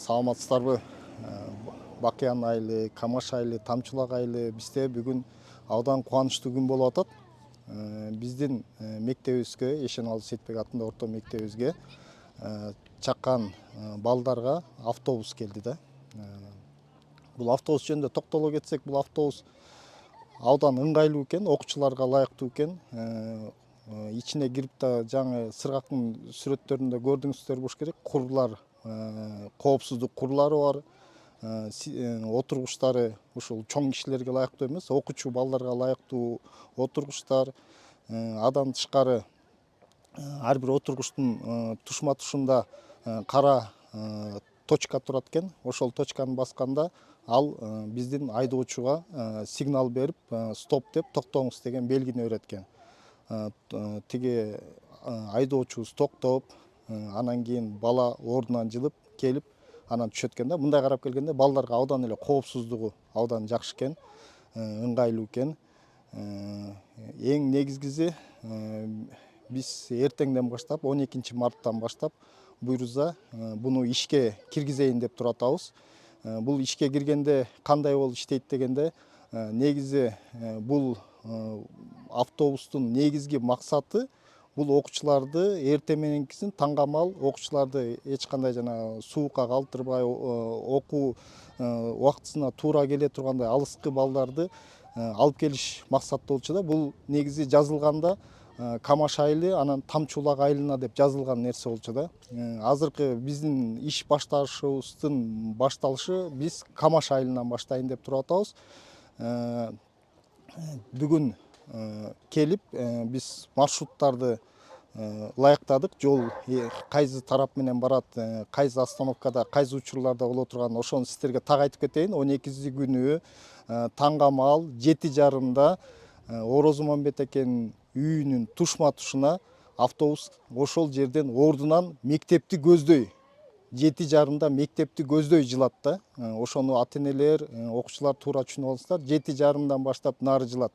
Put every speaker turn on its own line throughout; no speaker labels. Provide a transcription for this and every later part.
Саламатсыздарбы? Бакыян айылы, Камаш айылы, Тамчылак айылы бизде бүгүн абдан кубанычтуу күн болуп атат. Биздин мектебибизге, Эшеналды Сетбек атындагы орто мектебибизге чаккан балдарга автобус келди да. Бул автобус жөнүндө токтоло кетсек, бул автобус абдан ыңгайлуу экен, окуучуларга ылайыктуу экен. Ичине кирип да жаңы сыргактын сүрөттөрүндө көрдүңүздөр болуш керек. Курлар, коопсуздук курлары бар. Отургучтары ушул чоң кишилерге ылайыктуу эмес, окуучу балдарга ылайыктуу отургучтар. Андан тышкары ар бир отургучтун тушма тушунда кара точка турат экен. Ошол точканы басканда ал биздин айдоочуга сигнал берип, стоп деп токтоңуз деген белгини берет экен. Тиги айдоочубуз токтоп, анан кийин бала ордунан жылып келип, анан түшөт экен да. Мындай карап келгенде балдарга абдан эле коопсуздугу абдан жакшы экен, ыңгайлуу экен. Эң негизгиси биз эртеңден баштап 12 марттан баштап буйруза буну ишке киргизейин деп туратабыз. Бул ишке киргенде кандай болуп иштейт дегенде, негизи бул автобустун негизги максаты бул окуучуларды эртең мененкисин таңгамал окуучуларды эч кандай жана суукка калтырбай, окуу убактысына туура келе тургандай алыскы балдарды алып келиш максаты болчу да. Бул негизи жазылганда Камаш айылы, анан Тамчулак айылына деп жазылган нерсе болчу да. Азыркы биздин иш башташыбыздын башталышы биз Камаш айылынан баштайын деп туруп атабыз. Бүгүн келип биз маршруттарды ылайыктадык. Жол кайсы тарап менен барат, кайсы остановкада, кайсы учурларда боло турган, ошону сиздерге так айтып кетейин. 12 күнү таңгамал 7:30 Орозмамбет экенин үйүнүн тушма тушуна автобус ошол жерден ордунан мектепти көздөй, 7:30 мектепти көздөй жылат да. Ошону ата-энелер, окуучулар туура түшүнүп алыңыздар. 7:30 баштап нары жылат.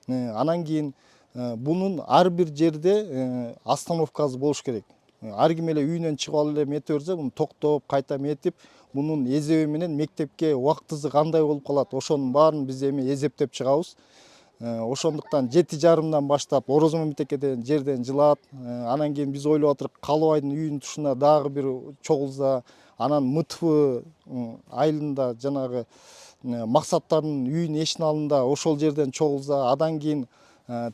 Анан кийин бунун ар бир жерде остановкасы болуш керек. Ар ким эле үйүнөн чыгып алып эле мете берсе, муну токтоп, кайта метип, мунун эзеби менен мектепке убактысы кандай болуп калат, ошонун баарын биз эми эзептеп чыгабыз. Ошондуктан 7:30 баштап Орозмамбет деген жерден жылат. Анан кийин биз ойлоп атырык Калыбайдын үйүнүн тушуна дагы бир чогулса, анан МТФ айылында жанагы максаттардын үйүнүн эшиктин алдында ошол жерден чогулса, андан кийин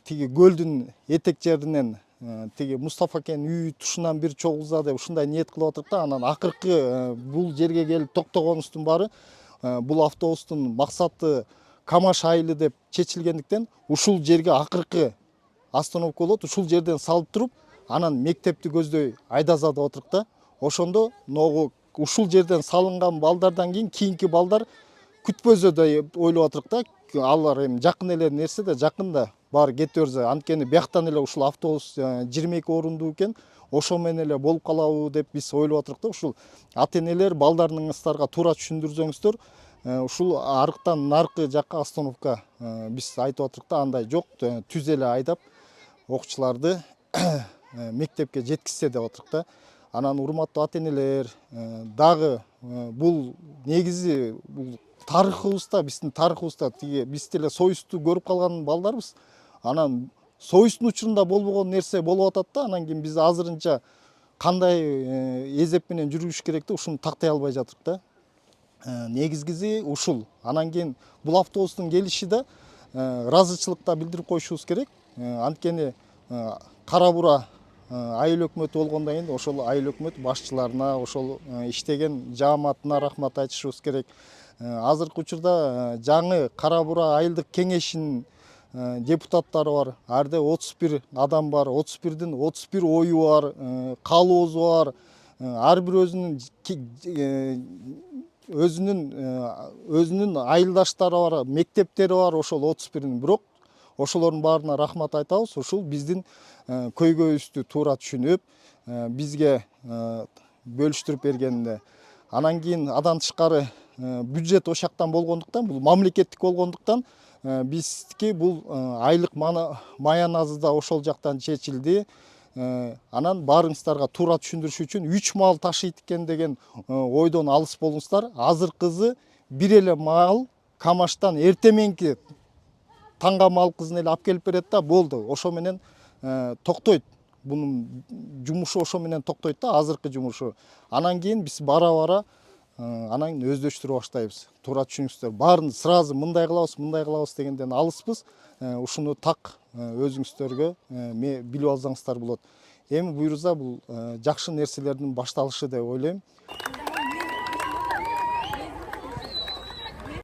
тиги көлдүн этек жеринен тиги Мустафа акенин үйү тушунан бир чогулса деп ушундай ниет кылып атырык да. Анан акыркы бул жерге келип токтогонубуздун баары бул автобустун максаты Камаш айылы деп чечилгендиктен ушул жерге акыркы остановка болот. Ушул жерден салып туруп, анан мектепти көздөй айдаса деп атырык да. Ошондо могу ушул жерден салынган балдардан кийинки балдар күтпөзө деп ойлоп атырык да. Алар эми жакын эле нерсе да, жакын да, баары кете берсе. Анткени бияктан эле ушул автобус 22 орундуу экен. Ошо менен эле болуп калабы деп биз ойлоп атырык да. Ушул ата-энелер балдарыңыздарга туура түшүндүрсөңүздөр, ушул арыктан наркы жакка остановка биз айтып атырык да, андай жок, түз эле айдап окуучуларды мектепке жеткизсе деп атырык да. Анан урматтуу ата-энелер, дагы бул негизи бул тарыхыбызда, биздин тарыхыбызда тиги биз деле союзду көрүп калган балдарбыз. Анан союздун учурунда болбогон нерсе болуп атат да. Анан кийин биз азырынча кандай эзеп менен жүрүш керекти ушуну тактай албай жатырык да. Негизгиси ушул. Анан кийин бул автобустун келиши да ыраазычылык да билдирип коюшубуз керек. Анткени кара бура айыл өкмөтү болгондон кийин ошол айыл өкмөт башчыларына, ошол иштеген жааматына рахмат айтышыбыз керек. Азыркы учурда жаңы кара бура айылдык кеңешинин депутаттары бар. Арда 31 адам бар. 31дин 31 ою бар, каалоосу бар. Ар бир өзүнүн айылдаштары бар, мектептери бар ошол 31-ин. Бирок ошолордун баарына рахмат айтабыз. Ушул биздин көйгөйүбүздү туура түшүнүп, бизге бөлүштүрүп бергенине. Анан кийин адан тышкары бюджет ошактан болгондуктан, бул мамлекеттик болгондуктан, биздики бул айлык маяназы да ошол жактан чечилди. Анан баарыңыздарга туура түшүндүрүш үчүн 3 мал ташыйт экен деген ойдон алыс болуңуздар. Азыркызы бир эле мал Камаштан эртеменки таңга мал кызын эле алып келип берет да, болду. Ошо менен токтойт. Бунун жумушу ошо менен токтойт да, азыркы жумушу. Анан кийин биз бара анан өздөштүрө баштайбыз. Туура түшүнүңүздөр. Баарын сразу мындай кылабыз дегенден алыспыз. Ушуну так өзүңүздөргө билип алсаңыздар болот. Эми буюрса бул жакшы нерселердин башталышы деп ойлойм.